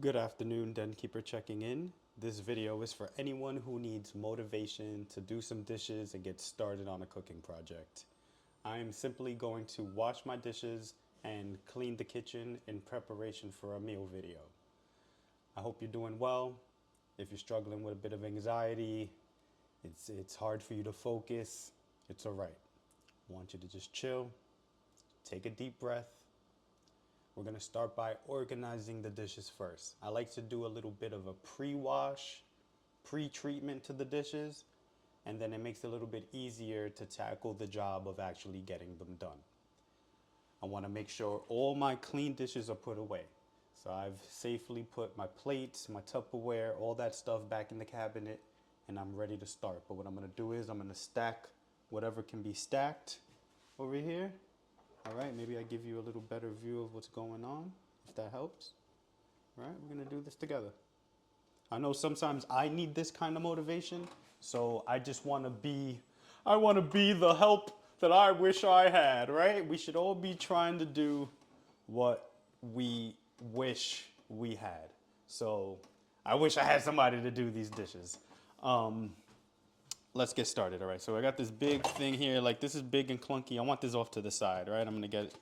Good afternoon, Den Keeper checking in. This video is for anyone who needs motivation to do some dishes and get started on a cooking project. I am simply going to wash my dishes and clean the kitchen in preparation for a meal video. I hope you're doing well. If you're struggling with a bit of anxiety, it's hard for you to focus, it's all right. I want you to just chill, take a deep breath. We're gonna start by organizing the dishes first. I like to do a little bit of a pre-wash, pre-treatment to the dishes, and then it makes it a little bit easier to tackle the job of actually getting them done. I wanna make sure all my clean dishes are put away. So I've safely put my plates, my Tupperware, all that stuff back in the cabinet, and I'm ready to start. But what I'm gonna do is I'm gonna stack whatever can be stacked over here. All right, maybe I give you a little better view of what's going on, if that helps. All right, we're gonna do this together. I know sometimes I need this kind of motivation, so I wanna be the help that I wish I had, right? We should all be trying to do what we wish we had. So I wish I had somebody to do these dishes. Um, let's get started. All right, so I got this big thing here. Like, this is big and clunky. I want this off to the side, right? I'm gonna get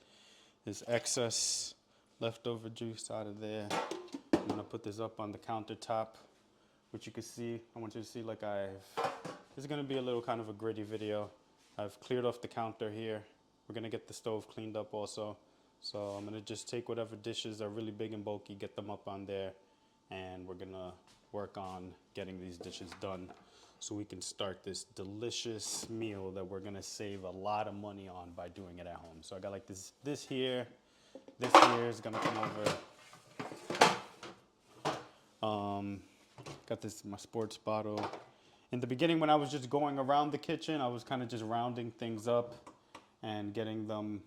this excess leftover juice out of there. I'm gonna put this up on the countertop, which you can see. I want you to see like this is gonna be a little kind of a gritty video. I've cleared off the counter here. We're gonna get the stove cleaned up also. So I'm gonna just take whatever dishes are really big and bulky, get them up on there, and we're gonna work on getting these dishes done so we can start this delicious meal that we're gonna save a lot of money on by doing it at home. So I got like this here is gonna come over. Got this my sports bottle. In the beginning, when I was just going around the kitchen, I was kind of just rounding things up and getting them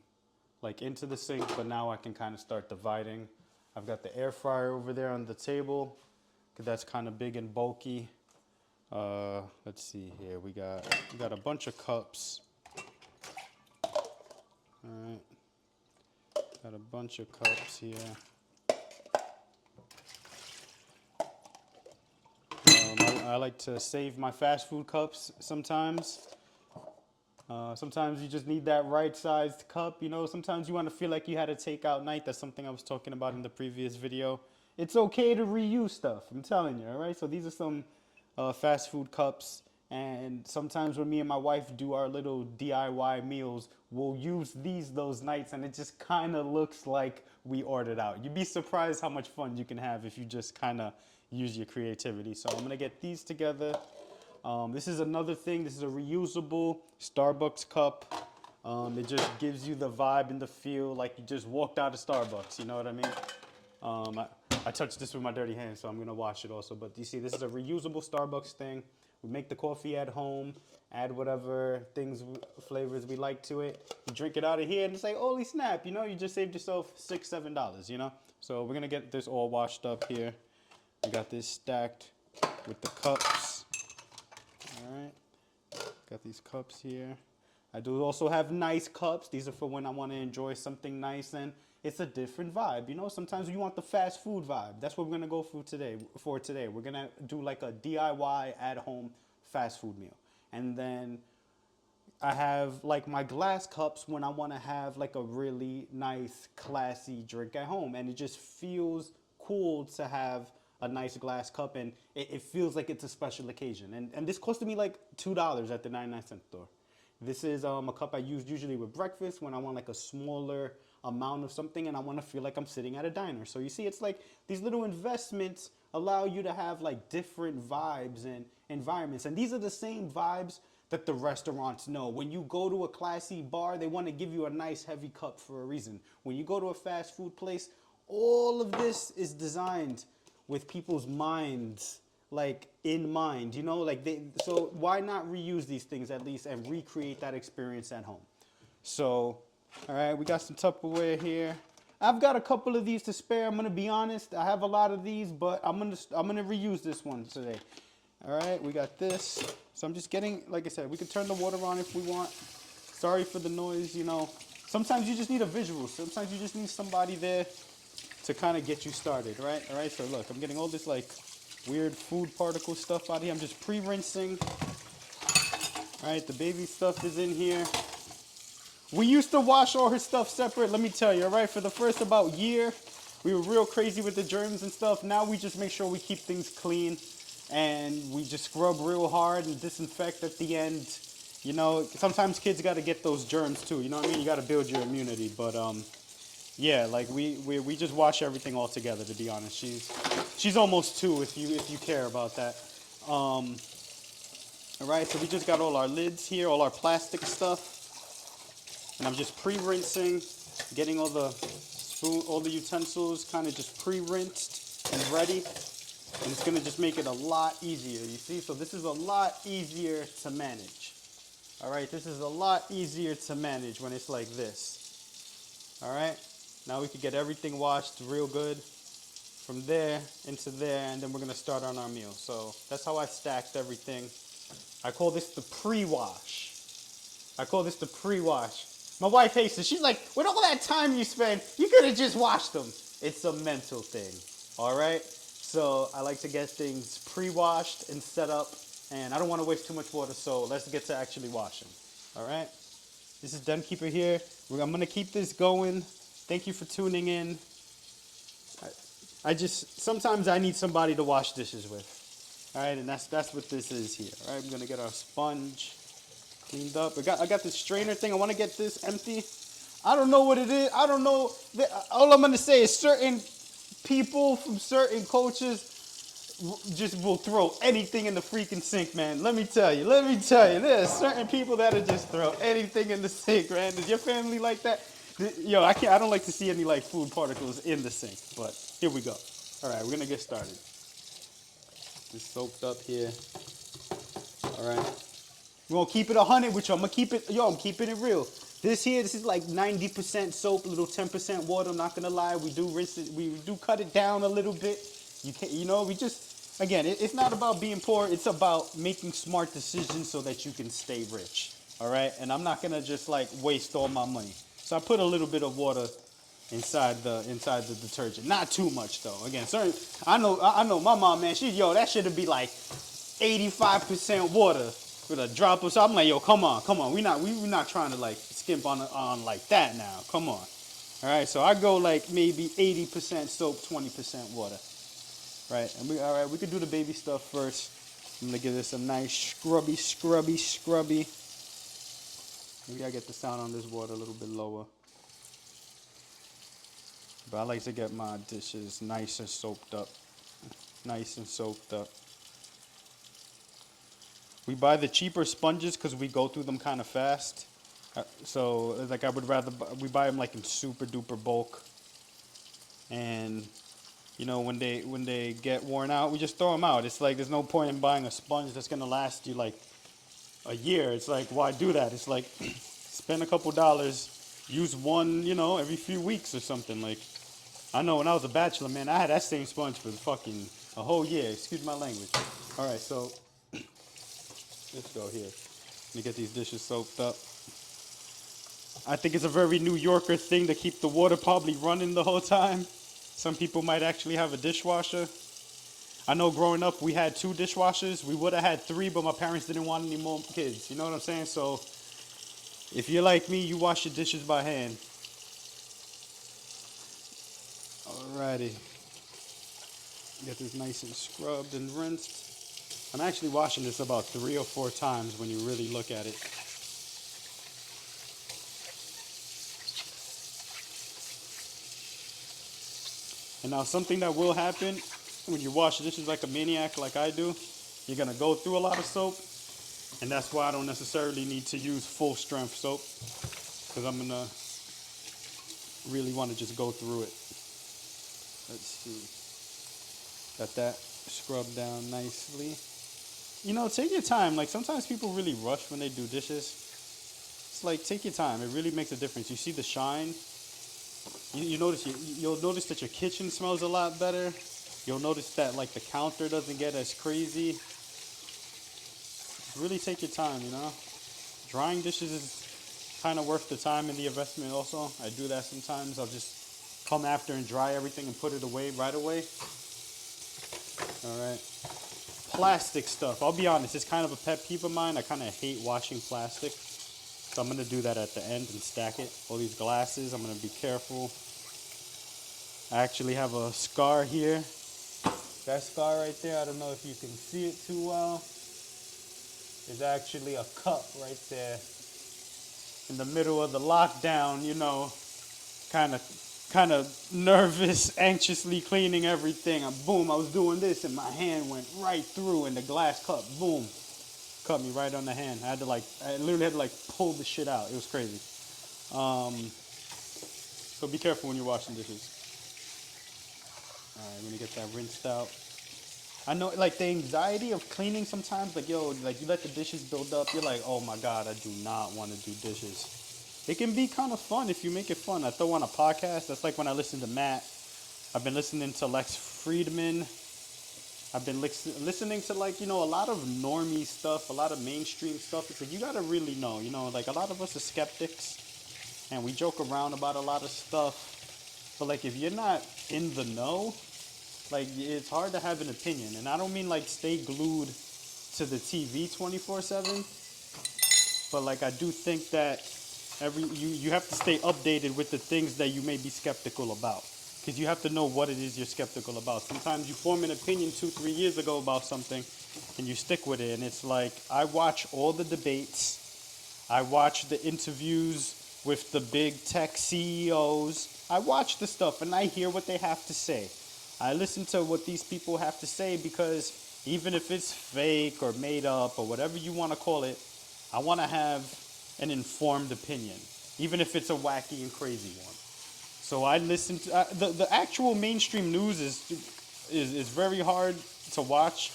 like into the sink, but now I can kind of start dividing. I've got the air fryer over there on the table, because that's kind of big and bulky. Let's see here. We got a bunch of cups. All right, got a bunch of cups here. I like to save my fast food cups sometimes. Sometimes you just need that right sized cup. You know, sometimes you want to feel like you had a takeout night. That's something I was talking about in the previous video. It's okay to reuse stuff. I'm telling you, all right? So these are some fast food cups. And sometimes when me and my wife do our little DIY meals, we'll use those nights, and it just kind of looks like we ordered out. You'd be surprised how much fun you can have if you just kind of use your creativity. So I'm gonna get these together. This is another thing. This is a reusable Starbucks cup. It just gives you the vibe and the feel like you just walked out of Starbucks. You know what I mean? I touched this with my dirty hands, so I'm gonna wash it also. But you see, this is a reusable Starbucks thing. We make the coffee at home, add whatever flavors we like to it. You drink it out of here and it's like, holy snap, you know, you just saved yourself $6, $7, you know? So we're gonna get this all washed up here. We got this stacked with the cups. All right, got these cups here. I do also have nice cups. These are for when I want to enjoy something nice, and it's a different vibe. You know, sometimes you want the fast food vibe. That's what we're gonna go for today. We're gonna do like a DIY at home fast food meal, and then I have like my glass cups when I want to have like a really nice, classy drink at home, and it just feels cool to have a nice glass cup, and it feels like it's a special occasion. And this costed me like $2 at the 99-cent store. This is a cup I use usually with breakfast when I want like a smaller amount of something and I want to feel like I'm sitting at a diner. So you see, it's like these little investments allow you to have like different vibes and environments. And these are the same vibes that the restaurants know. When you go to a classy bar, they want to give you a nice heavy cup for a reason. When you go to a fast food place, all of this is designed with people's minds like in mind, you know, like so why not reuse these things at least and recreate that experience at home? So, all right, we got some Tupperware here. I've got a couple of these to spare. I'm gonna be honest. I have a lot of these, but I'm gonna reuse this one today. All right, we got this. So I'm just getting, like I said, we can turn the water on if we want. Sorry for the noise, you know. Sometimes you just need a visual. Sometimes you just need somebody there to kind of get you started, right? All right, so look, I'm getting all this like weird food particle stuff out of here. I'm just pre-rinsing. All right, the baby stuff is in here. We used to wash all her stuff separate, let me tell you, all right? For the first about year, we were real crazy with the germs and stuff. Now we just make sure we keep things clean and we just scrub real hard and disinfect at the end. You know, sometimes kids got to get those germs too, you know what I mean? You got to build your immunity, but yeah, like we just wash everything all together, to be honest. She's almost 2 if you care about that. All right, so we just got all our lids here, all our plastic stuff. And I'm just pre-rinsing, getting all the utensils kind of just pre-rinsed and ready. And it's gonna just make it a lot easier, you see? So this is a lot easier to manage. All right, this is a lot easier to manage when it's like this. All right, now we can get everything washed real good from there into there, and then we're gonna start on our meal. So that's how I stacked everything. I call this the pre-wash. My wife hates it. She's like, with all that time you spend, you could have just washed them. It's a mental thing, all right? So I like to get things pre-washed and set up, and I don't want to waste too much water, so let's get to actually washing, all right? This is Den Keeper here. I'm going to keep this going. Thank you for tuning in. Sometimes I need somebody to wash dishes with, all right? And that's what this is here, all right? I'm going to get our sponge cleaned up. I got this strainer thing. I want to get this empty. I don't know what it is. I don't know. All I'm going to say is certain people from certain cultures just will throw anything in the freaking sink, man. Let me tell you. There's certain people that'll just throw anything in the sink, man. Is your family like that? Yo, I don't like to see any like food particles in the sink, but here we go. All right, we're going to get started. Just soaked up here. All right. We're gonna keep it 100 with you. I'm keeping it real. This is like 90% soap, a little 10% water. I'm not gonna lie. We do rinse it. We do cut it down a little bit. It's not about being poor. It's about making smart decisions so that you can stay rich. All right. And I'm not gonna just like waste all my money. So I put a little bit of water inside the detergent. Not too much though. Again, I know my mom, man. That should be like 85% water. With a drop of salt. I'm like, yo, come on. We're not trying to like skimp on like that now. Come on. All right, so I go like maybe 80% soap, 20% water. Right, and we could do the baby stuff first. I'm gonna give this a nice scrubby. Maybe I get the sound on this water a little bit lower. But I like to get my dishes nice and soaked up. We buy the cheaper sponges because we go through them kind of fast. So like I would rather we buy them like in super duper bulk. And you know when they get worn out, we just throw them out. It's like there's no point in buying a sponge that's gonna last you like a year. It's like why do that? It's like spend a couple dollars, use one every few weeks or something. Like I know when I was a bachelor, man, I had that same sponge for fucking a whole year. Excuse my language. All right, so. Let's go here. Let me get these dishes soaked up. I think it's a very New Yorker thing to keep the water probably running the whole time. Some people might actually have a dishwasher. I know growing up we had 2 dishwashers. We would have had 3, but my parents didn't want any more kids. You know what I'm saying? So if you're like me, you wash your dishes by hand. Alrighty. Get this nice and scrubbed and rinsed. I'm actually washing this about 3 or 4 times when you really look at it. And now something that will happen when you wash dishes like a maniac like I do, you're going to go through a lot of soap. And that's why I don't necessarily need to use full strength soap. Because I'm going to really want to just go through it. Let's see. Got that scrubbed down nicely. Take your time. Like sometimes people really rush when they do dishes. It's like take your time. It really makes a difference. You see the shine. You'll notice that your kitchen smells a lot better. You'll notice that like the counter doesn't get as crazy. Just really take your time. Drying dishes is kind of worth the time and the investment. Also, I do that sometimes. I'll just come after and dry everything and put it away right away. All right. Plastic stuff. I'll be honest, it's kind of a pet peeve of mine. I kind of hate washing plastic. So I'm going to do that at the end and stack it. All these glasses, I'm going to be careful. I actually have a scar here. That scar right there, I don't know if you can see it too well. There's actually a cup right there. In the middle of the lockdown, you know, kind of nervous, anxiously cleaning everything. Boom, I was doing this and my hand went right through and the glass cup, boom, cut me right on the hand. I literally had to like pull the shit out. It was crazy. So be careful when you're washing dishes. All right, let me get that rinsed out. I know, like, the anxiety of cleaning sometimes, like, yo, like, you let the dishes build up, you're like, oh my God, I do not want to do dishes. It can be kind of fun if you make it fun. I throw on a podcast. That's like when I listen to Matt. I've been listening to Lex Friedman. I've been listening to, like, you know, a lot of normie stuff, a lot of mainstream stuff. It's like, you got to really know, you know, like, a lot of us are skeptics and we joke around about a lot of stuff. But, like, if you're not in the know, like, it's hard to have an opinion. And I don't mean, like, stay glued to the TV 24/7. But, like, I do think that you have to stay updated with the things that you may be skeptical about. Because you have to know what it is you're skeptical about. Sometimes you form an opinion 2-3 years ago about something and you stick with it. And it's like, I watch all the debates. I watch the interviews with the big tech CEOs. I watch the stuff and I hear what they have to say. I listen to what these people have to say because even if it's fake or made up or whatever you want to call it, I want to have an informed opinion, even if it's a wacky and crazy one. So I listen to the actual mainstream news is very hard to watch.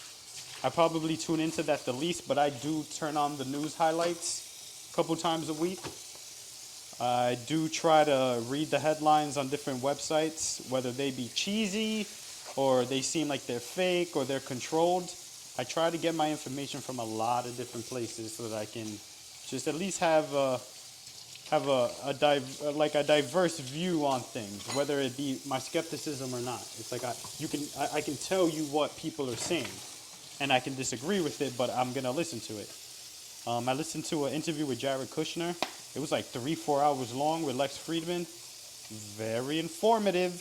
I probably tune into that the least, but I do turn on the news highlights a couple times a week. I do try to read the headlines on different websites, whether they be cheesy or they seem like they're fake or they're controlled. I try to get my information from a lot of different places so that I can just at least have a diverse view on things, whether it be my skepticism or not. It's like I can tell you what people are saying, and I can disagree with it, but I'm gonna listen to it. I listened to an interview with Jared Kushner. It was like 3-4 hours long with Lex Friedman. Very informative.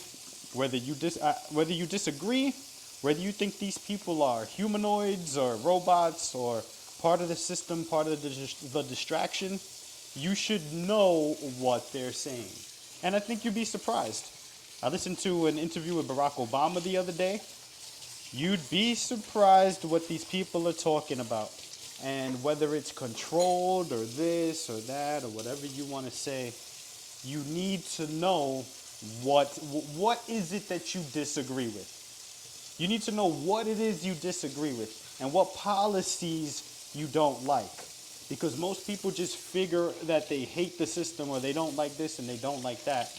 Whether you disagree, whether you think these people are humanoids or robots or part of the system, part of the distraction, you should know what they're saying. And I think you'd be surprised. I listened to an interview with Barack Obama the other day. You'd be surprised what these people are talking about. And whether it's controlled or this or that or whatever you want to say, you need to know what is it that you disagree with. You need to know what it is you disagree with and what policies you don't like. Because most people just figure that they hate the system or they don't like this and they don't like that,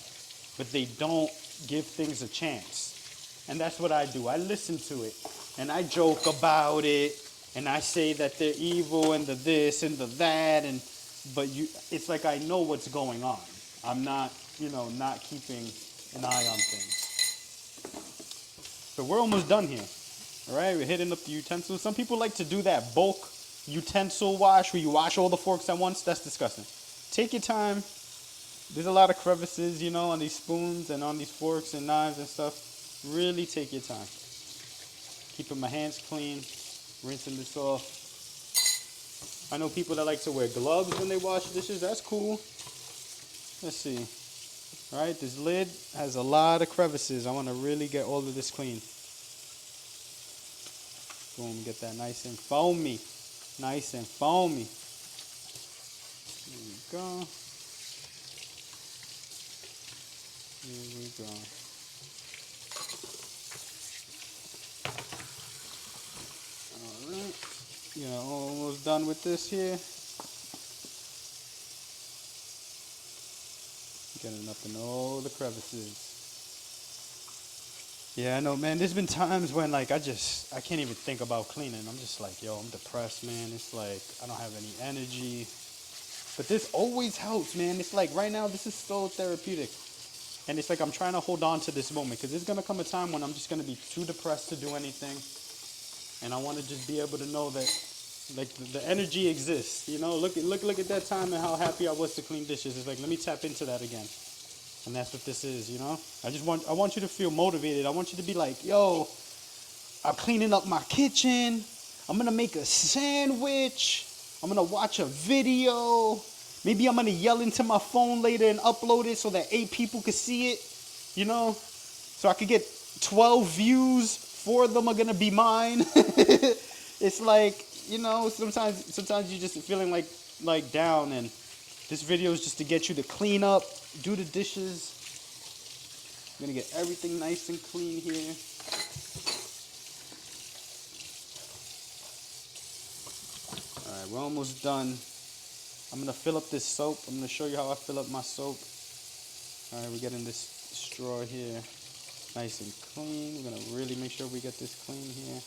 but they don't give things a chance. And that's what I do. I listen to it and I joke about it and I say that they're evil and the this and the that, but it's like I know what's going on. I'm not, not keeping an eye on things. So we're almost done here. All right, we're hitting up the utensils. Some people like to do that bulk utensil wash where you wash all the forks at once. That's disgusting. Take your time. There's a lot of crevices, on these spoons and on these forks and knives and stuff. Really take your time. Keeping my hands clean, rinsing this off. I know people that like to wear gloves when they wash dishes. That's cool. Let's see. All right, this lid has a lot of crevices. I want to really get all of this clean. Boom, get that nice and foamy. Nice and foamy. There we go. Here we go. Alright. Almost done with this here. Getting up in all the crevices. Yeah, I know, man. There's been times when, like, I can't even think about cleaning. I'm just like, yo, I'm depressed, man. It's like, I don't have any energy. But this always helps, man. It's like, right now, this is so therapeutic. And it's like I'm trying to hold on to this moment because there's gonna come a time when I'm just gonna be too depressed to do anything, and I want to just be able to know that like the energy exists. You know, look at that time and how happy I was to clean dishes. It's like let me tap into that again, and that's what this is. You know, I want you to feel motivated. I want you to be like, yo, I'm cleaning up my kitchen. I'm gonna make a sandwich. I'm gonna watch a video. Maybe I'm gonna yell into my phone later and upload it so that 8 people could see it. You know, so I could get 12 views. 4 of them are gonna be mine. It's like, you know, sometimes you're just feeling like down, and this video is just to get you to clean up, do the dishes. I'm gonna get everything nice and clean here. Alright, we're almost done. I'm gonna fill up this soap. I'm gonna show you how I fill up my soap. Alright, we're getting this straw here nice and clean. We're gonna really make sure we get this clean here.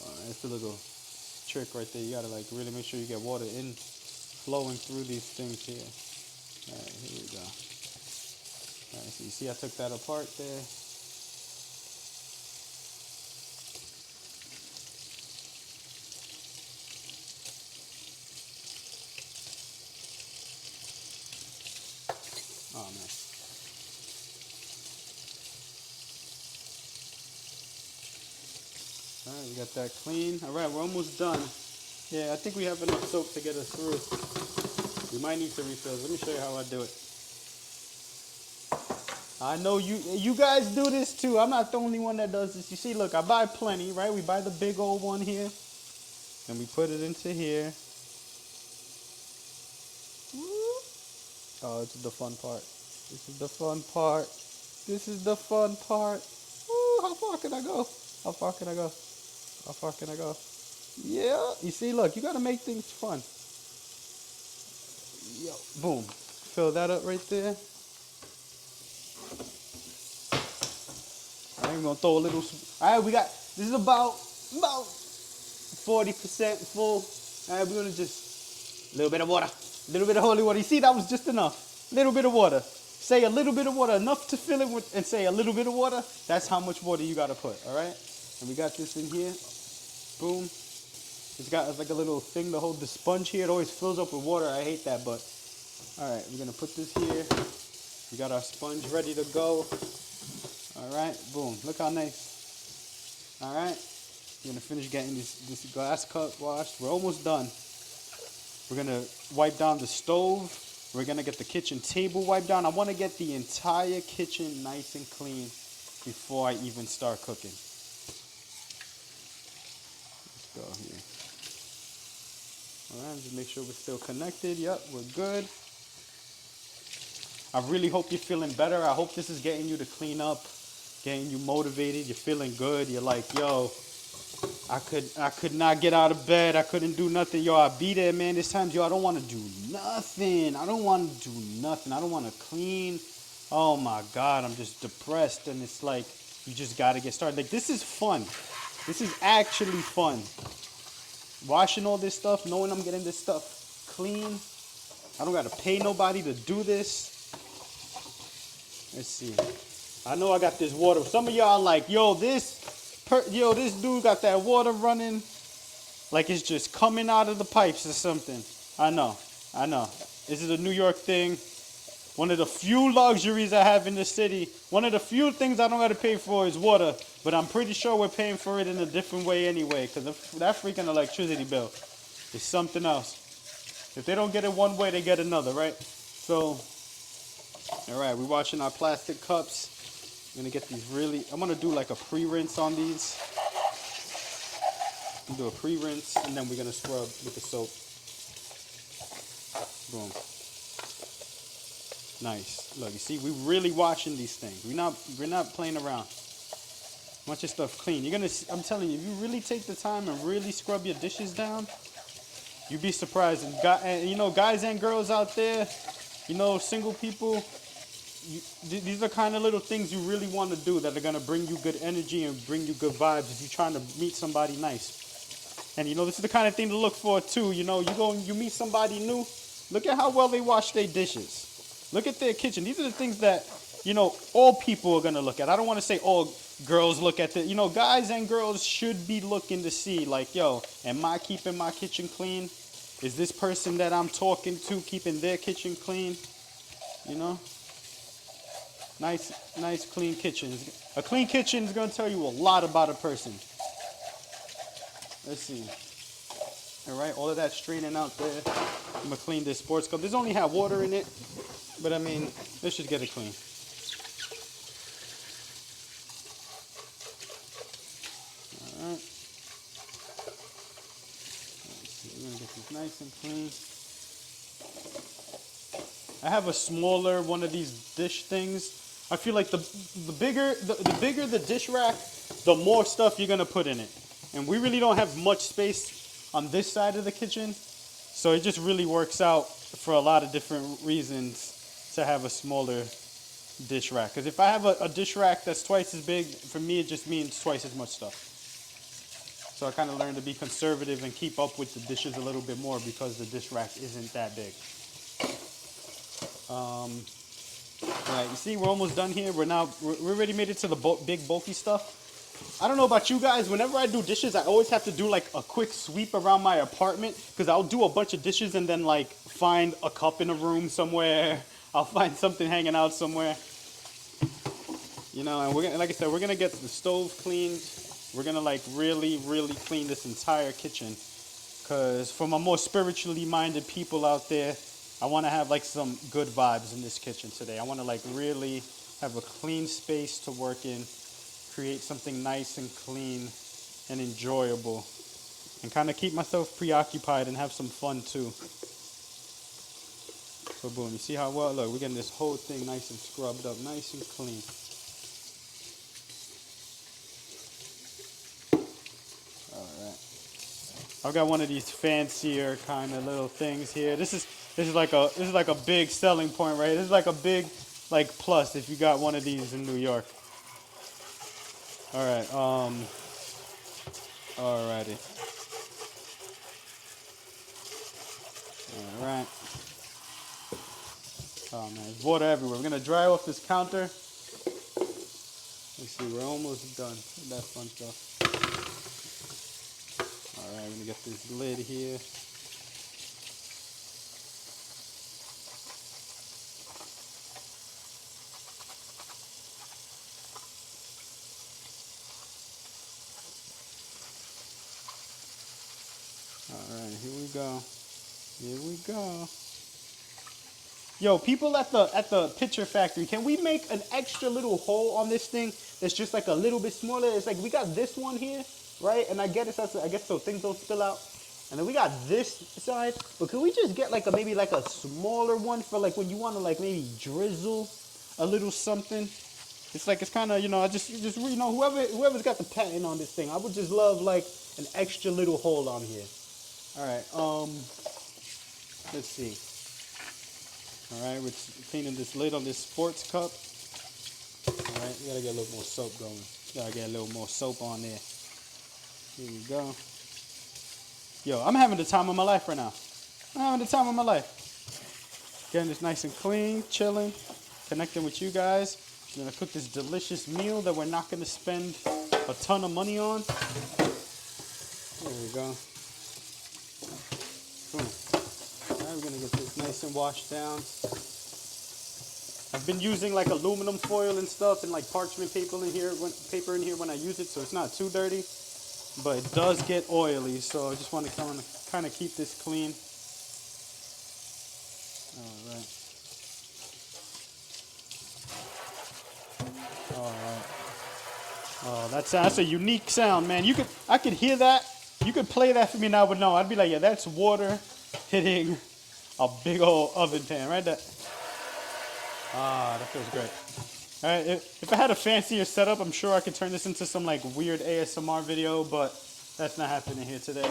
Alright, that's a little trick right there. You gotta like really make sure you get water in flowing through these things here. Alright, here we go. Alright, so you see I took that apart there. Oh man. Alright, we got that clean. Alright, we're almost done. Yeah, I think we have enough soap to get us through. We might need to refill. Let me show you how I do it. I know you guys do this too. I'm not the only one that does this. You see, look, I buy plenty, right? We buy the big old one here. And we put it into here. Oh, this is the fun part. This is the fun part. This is the fun part. Ooh, how far can I go? How far can I go? How far can I go? Yeah. You see, look, you got to make things fun. Yo, boom. Fill that up right there. I'm going to throw a little. All right, we got, this is about 40% full. All right, we're going to just, a little bit of water. A little bit of holy water. You see, that was just enough. A little bit of water. Say a little bit of water, enough to fill it with, and say a little bit of water. That's how much water you got to put, all right? And we got this in here. Boom. It's got like a little thing to hold the sponge here. It always fills up with water. I hate that, but all right, we're going to put this here. We got our sponge ready to go. All right, boom. Look how nice. All right, we're going to finish getting this glass cup washed. We're almost done. We're going to wipe down the stove. We're going to get the kitchen table wiped down. I want to get the entire kitchen nice and clean before I even start cooking. Let's go here. All right, just make sure we're still connected. Yep, we're good. I really hope you're feeling better. I hope this is getting you to clean up, getting you motivated. You're feeling good. You're like, yo, I could not get out of bed. I couldn't do nothing. Yo, I be there, man. This time, yo, I don't want to do nothing. I don't want to do nothing. I don't want to clean. Oh my God, I'm just depressed. And it's like, you just got to get started. Like, this is fun. This is actually fun. Washing all this stuff, knowing I'm getting this stuff clean. I don't got to pay nobody to do this. Let's see. I know I got this water. Some of y'all like, yo, this dude got that water running like it's just coming out of the pipes or something. I know. This is a New York thing. One of the few luxuries I have in the city. One of the few things I don't got to pay for is water. But I'm pretty sure we're paying for it in a different way anyway. Because that freaking electricity bill is something else. If they don't get it one way, they get another, right? So, all right, we're washing our plastic cups. I'm going to get these I'm going to do like a pre-rinse on these. I'm going to do a pre-rinse, and then we're going to scrub with the soap. Boom. Nice. Look, you see, we're really washing these things. We're not playing around. Want your stuff clean. I'm telling you, if you really take the time and really scrub your dishes down, you'd be surprised. And you know, guys and girls out there, you know, single people, these are kind of little things you really want to do that are going to bring you good energy and bring you good vibes if you're trying to meet somebody nice. And you know, this is the kind of thing to look for too. You know, you meet somebody new, look at how well they wash their dishes. Look at their kitchen. These are the things that, you know, all people are gonna look at. I don't want to say all girls look at the, you know, guys and girls should be looking to see like, yo, am I keeping my kitchen clean? Is this person that I'm talking to keeping their kitchen clean? You know? Nice clean kitchens. A clean kitchen is gonna tell you a lot about a person. Let's see. All right, all of that straining out there. I'm gonna clean this sports cup. This only have water in it, but I mean, this should get it clean. All right. Let's see. We're gonna get this nice and clean. I have a smaller one of these dish things. I feel like the bigger the dish rack, the more stuff you're gonna put in it. And we really don't have much space on this side of the kitchen, so it just really works out for a lot of different reasons to have a smaller dish rack. Because if I have a dish rack that's twice as big, for me it just means twice as much stuff. So I kind of learned to be conservative and keep up with the dishes a little bit more because the dish rack isn't that big. All right, you see, we're almost done here. We already made it to the big bulky stuff. I don't know about you guys. Whenever I do dishes, I always have to do like a quick sweep around my apartment because I'll do a bunch of dishes and then like find a cup in a room somewhere. I'll find something hanging out somewhere. You know, and we're gonna, like I said, we're gonna get the stove cleaned. We're gonna like really clean this entire kitchen because for my more spiritually minded people out there, I want to have like some good vibes in this kitchen today. I want to like really have a clean space to work in, create something nice and clean and enjoyable, and kind of keep myself preoccupied and have some fun too. So boom, you see how well, look, we're getting this whole thing nice and scrubbed up, nice and clean. I've got one of these fancier kind of little things here. This is like a big selling point, right? This is like a big like plus if you got one of these in New York. All right, alrighty. All right. Oh man, there's water everywhere. We're gonna dry off this counter. Let's see, we're almost done with that fun stuff. All right, I'm gonna get this lid here. All right, here we go. Here we go. Yo, people at the Picture Factory, can we make an extra little hole on this thing that's just like a little bit smaller? It's like we got this one here, right? And I get it, I guess so things don't spill out. And then we got this side, but can we just get like maybe like a smaller one for like when you want to like maybe drizzle a little something? It's like it's kind of, you know, you know, whoever's got the patent on this thing, I would just love like an extra little hole on here. All right, let's see. All right, we're cleaning this lid on this sports cup. All right, we gotta get a little more soap going. Gotta get a little more soap on there. Here we go. Yo, I'm having the time of my life right now. I'm having the time of my life. Getting this nice and clean, chilling, connecting with you guys. I'm gonna cook this delicious meal that we're not gonna spend a ton of money on. There we go. Boom. Alright, we're gonna get this nice and washed down. I've been using like aluminum foil and stuff and like parchment paper in here when I use it, so it's not too dirty. But it does get oily, so I just want to kind of keep this clean. All right. All right. Oh, that's a unique sound, man. I could hear that. You could play that for me now, but no, I'd be like, yeah, that's water hitting a big old oven pan, right there. Ah, that feels great. All right, if I had a fancier setup, I'm sure I could turn this into some like weird ASMR video, but that's not happening here today.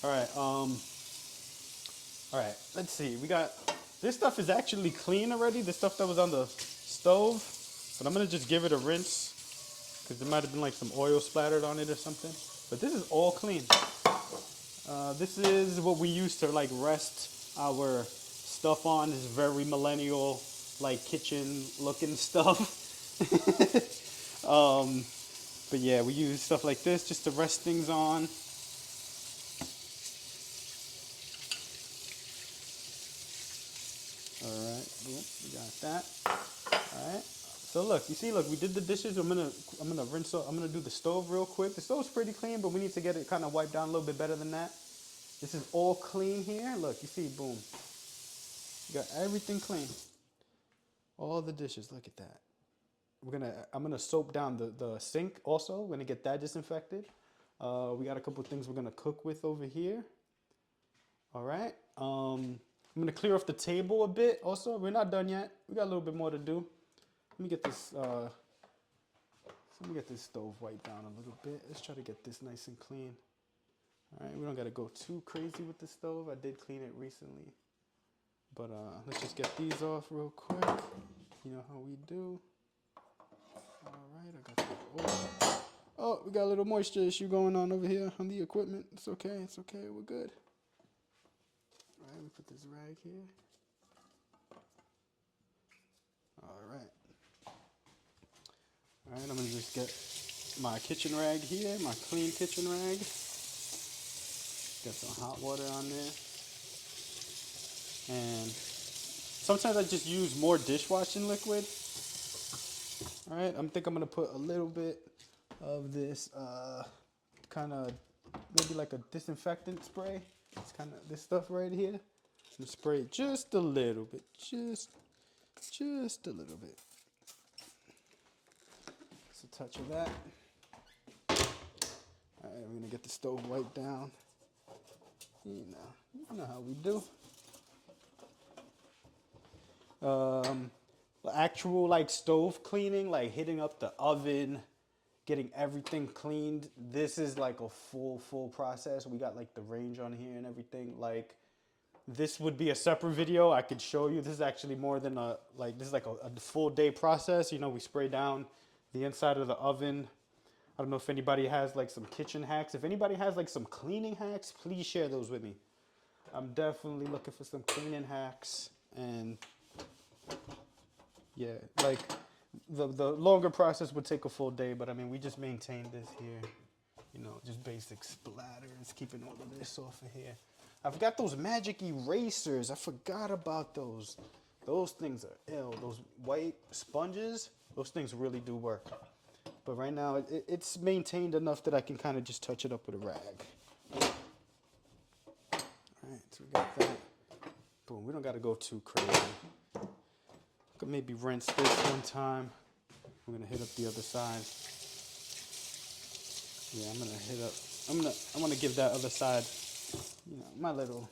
All right, let's see. We got, this stuff is actually clean already, the stuff that was on the stove, but I'm gonna just give it a rinse because there might have been like some oil splattered on it or something. But this is all clean. This is what we use to like rest our stuff on. This very millennial, like kitchen looking stuff. But yeah, we use stuff like this just to rest things on. All right, boom, we got that. All right. So look, you see, look, we did the dishes. I'm gonna rinse. I'm gonna do the stove real quick. The stove's pretty clean, but we need to get it kind of wiped down a little bit better than that. This is all clean here. Look, you see, boom. You got everything clean. All the dishes. Look at that. I'm gonna soap down the sink also. We're gonna get that disinfected. We got a couple things we're gonna cook with over here. All right. I'm gonna clear off the table a bit. Also, we're not done yet. We got a little bit more to do. Let me get this. Let me get this stove wiped down a little bit. Let's try to get this nice and clean. All right. We don't gotta go too crazy with the stove. I did clean it recently, but let's just get these off real quick. You know how we do. All right, I got that. Oh, we got a little moisture issue going on over here on the equipment. It's okay. It's okay. We're good. All right, let me put this rag here. All right. All right, I'm gonna just get my kitchen rag here, my clean kitchen rag. Got some hot water on there. And sometimes I just use more dishwashing liquid. All right, I think I'm gonna put a little bit of this kind of maybe like a disinfectant spray. It's kind of this stuff right here. And spray it just a little bit, just a little bit. Just a touch of that. All right, we're gonna get the stove wiped down. You know how we do. Actual like stove cleaning, like hitting up the oven, getting everything cleaned. This is like a full process. We got like the range on here and everything. Like this would be a separate video. I could show you. This is actually more than this is like a full day process. You know, we spray down the inside of the oven. I don't know if anybody has like some kitchen hacks. If anybody has like some cleaning hacks, please share those with me. I'm definitely looking for some cleaning hacks. And yeah, like the longer process would take a full day, but I mean, we just maintain this here, you know, just basic splatters, keeping all of this off of here. I've got those magic erasers. I forgot about those. Those things are ill. Those white sponges, those things really do work. But right now, it's maintained enough that I can kind of just touch it up with a rag. All right, so we got that. Boom, we don't got to go too crazy. Could maybe rinse this one time. I'm gonna hit up the other side. Yeah, I want to give that other side, you know, my little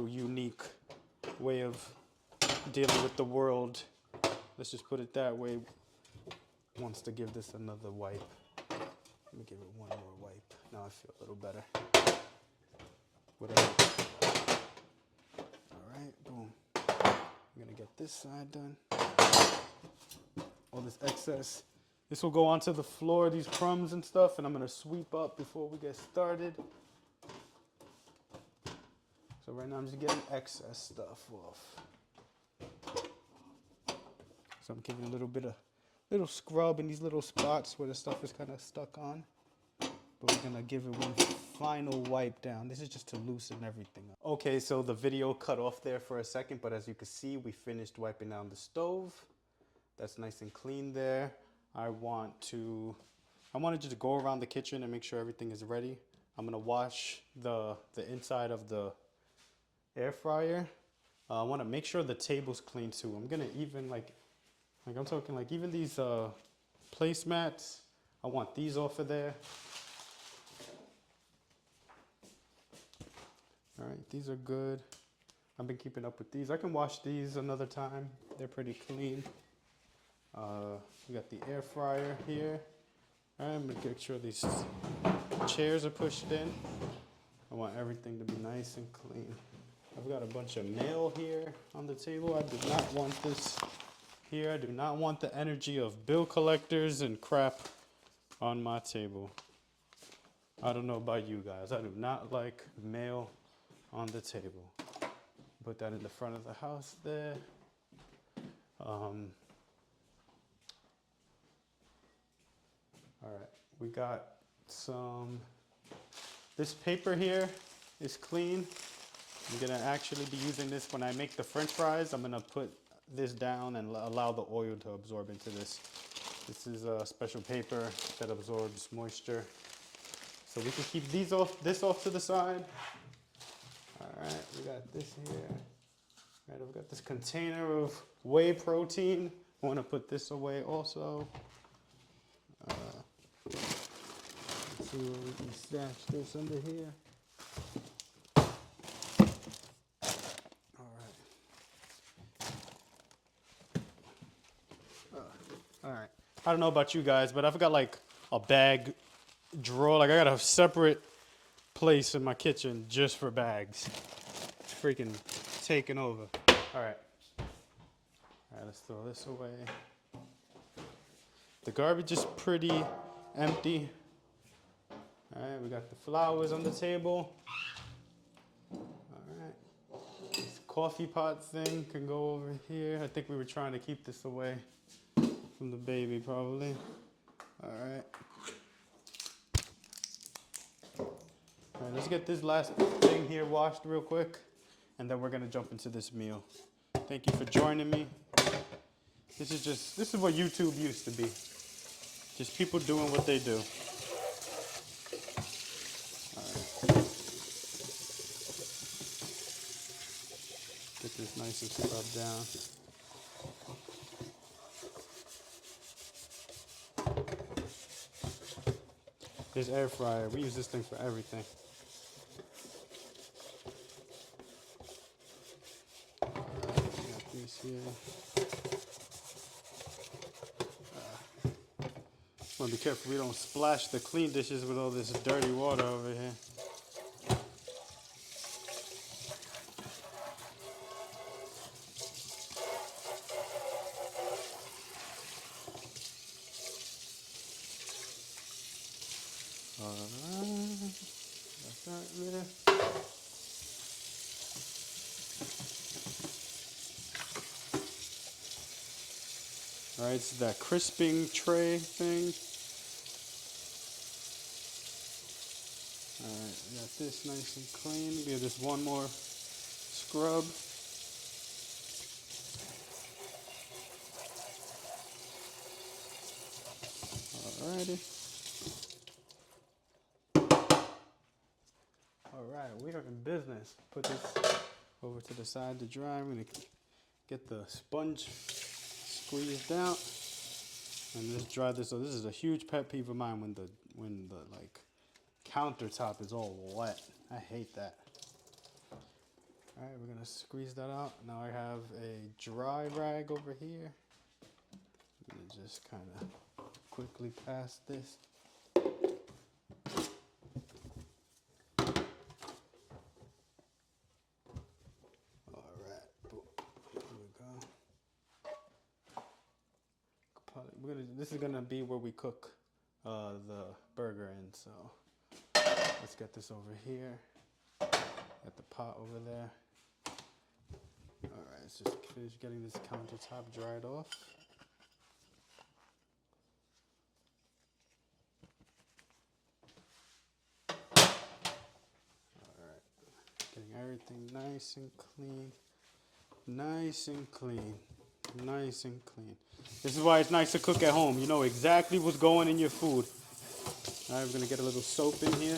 unique way of dealing with the world. Let's just put it that way. Wants to give this another wipe. Let me give it one more wipe. Now I feel a little better. Whatever. All right, boom. I'm gonna get this side done. All this excess. This will go onto the floor, these crumbs and stuff, and I'm gonna sweep up before we get started. So right now I'm just getting excess stuff off. So I'm giving a little scrub in these little spots where the stuff is kind of stuck on. But we're gonna give it one final wipe down. This is just to loosen everything up. Okay, so the video cut off there for a second, but as you can see, we finished wiping down the stove. That's nice and clean there. I want to just go around the kitchen and make sure everything is ready. I'm gonna wash the inside of the air fryer. I want to make sure the table's clean too. I'm gonna even like I'm talking like even these placemats. I want these off of there. All right, these are good. I've been keeping up with these. I can wash these another time. They're pretty clean. We got the air fryer here. I'm gonna make sure these chairs are pushed in. I want everything to be nice and clean. I've got a bunch of mail here on the table. I do not want this here. I do not want the energy of bill collectors and crap on my table. I don't know about you guys. I do not like mail on the table. Put that in the front of the house there. All right, we got some, this paper here is clean. I'm gonna actually be using this when I make the French fries. I'm gonna put this down and allow the oil to absorb into this. This is a special paper that absorbs moisture. So we can keep this off to the side. All right, we got this here. All right, we've got this container of whey protein. I wanna put this away also. Let's see where we can stash this under here. All right. I don't know about you guys, but I've got like a bag drawer. Like I got a separate place in my kitchen just for bags. It's freaking taking over. All right. All right, let's throw this away. The garbage is pretty empty. All right, we got the flowers on the table. All right. This coffee pot thing can go over here. I think we were trying to keep this away from the baby, probably. All right. All right, let's get this last thing here washed real quick, and then we're gonna jump into this meal. Thank you for joining me. This is what YouTube used to be. Just people doing what they do. All right. Get this nice and scrubbed down. This air fryer, we use this thing for everything. Got this here. Want to be careful we don't splash the clean dishes with all this dirty water over here. Alright, that's that there. Alright, it's that crisping tray thing. Alright, we got this nice and clean. Give this one more scrub. Alrighty. Alright, we are in business. Put this over to the side to dry. I'm gonna get the sponge squeezed out and just dry this. So this is a huge pet peeve of mine when the like countertop is all wet. I hate that. All right, we're gonna squeeze that out. Now I have a dry rag over here. I'm gonna just kind of quickly pass this. All right, here we go. This is gonna be where we cook the burger in. So let's get this over here. Got the pot over there. All right, let's just finish getting this countertop dried off. All right, getting everything nice and clean. Nice and clean. Nice and clean. This is why it's nice to cook at home. You know exactly what's going in your food. All right, we're gonna get a little soap in here.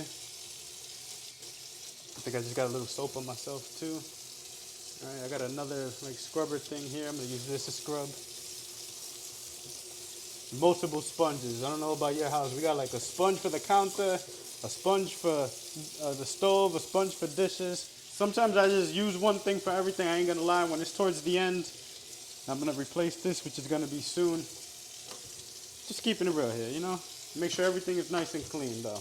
I think I just got a little soap on myself too. All right, I got another like scrubber thing here. I'm gonna use this to scrub. Multiple sponges. I don't know about your house. We got like a sponge for the counter, a sponge for the stove, a sponge for dishes. Sometimes I just use one thing for everything. I ain't gonna lie. When it's towards the end, I'm gonna replace this, which is gonna be soon. Just keeping it real here, you know? Make sure everything is nice and clean though.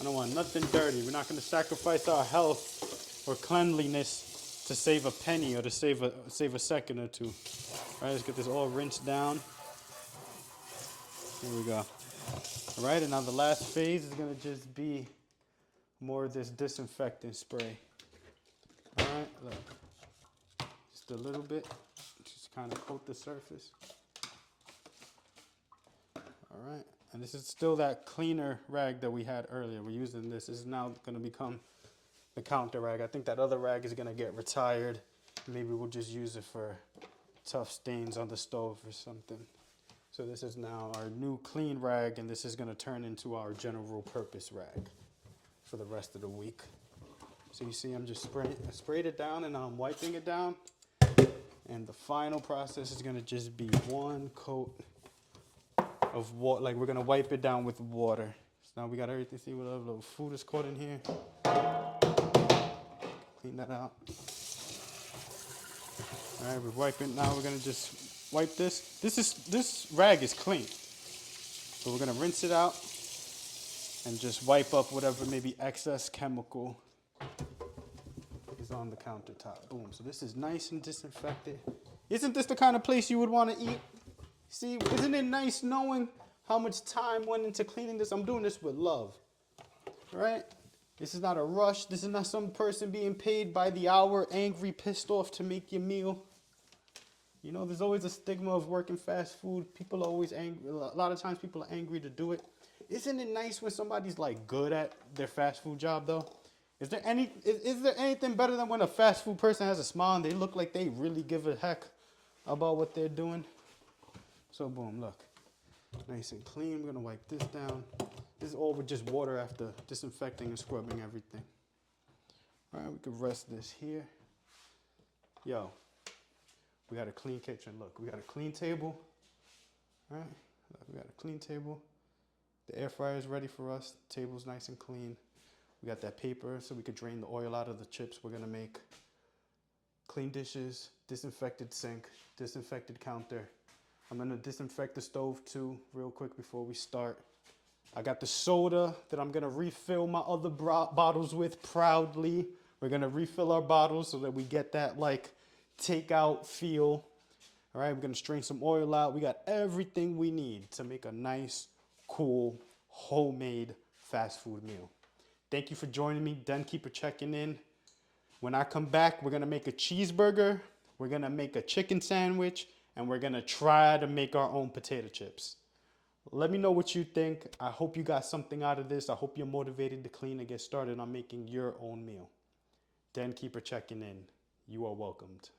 I don't want nothing dirty. We're not gonna sacrifice our health or cleanliness to save a penny or to save a second or two. All right, let's get this all rinsed down. Here we go. All right, and now the last phase is gonna just be more of this disinfectant spray. All right, look, just a little bit, just kind of coat the surface. All right, and this is still that cleaner rag that we had earlier. We're using this. This is now going to become the counter rag. I think that other rag is going to get retired. Maybe we'll just use it for tough stains on the stove or something. So this is now our new clean rag, and this is going to turn into our general purpose rag for the rest of the week. So you see I'm just I sprayed it down and I'm wiping it down. And the final process is going to just be one coat of water. Like, we're going to wipe it down with water. So now we got everything. See what little food is caught in here. Clean that out. All right, we're wiping. Now we're going to just wipe this. This rag is clean. So we're going to rinse it out and just wipe up whatever maybe excess chemical is on the countertop. Boom. So this is nice and disinfected. Isn't this the kind of place you would want to eat? See, isn't it nice knowing how much time went into cleaning this? I'm doing this with love, right? This is not a rush. This is not some person being paid by the hour, angry, pissed off to make your meal. You know, there's always a stigma of working fast food. People are always angry. A lot of times people are angry to do it. Isn't it nice when somebody's like good at their fast food job though? Is there anything better than when a fast food person has a smile and they look like they really give a heck about what they're doing? So boom, look, nice and clean. We're gonna wipe this down. This is all with just water after disinfecting and scrubbing everything. All right, we can rest this here. Yo, we got a clean kitchen. Look, we got a clean table. All right, look, we got a clean table. The air fryer is ready for us. The table's nice and clean. We got that paper so we could drain the oil out of the chips we're gonna make. Clean dishes, disinfected sink, disinfected counter. I'm gonna disinfect the stove too, real quick before we start. I got the soda that I'm gonna refill my other bottles with proudly. We're gonna refill our bottles so that we get that like takeout feel. All right, we're gonna strain some oil out. We got everything we need to make a nice, cool, homemade fast food meal. Thank you for joining me. Den Keeper checking in. When I come back, we're gonna make a cheeseburger, we're gonna make a chicken sandwich, and we're gonna try to make our own potato chips. Let me know what you think. I hope you got something out of this. I hope you're motivated to clean and get started on making your own meal. Den Keeper checking in. You are welcomed.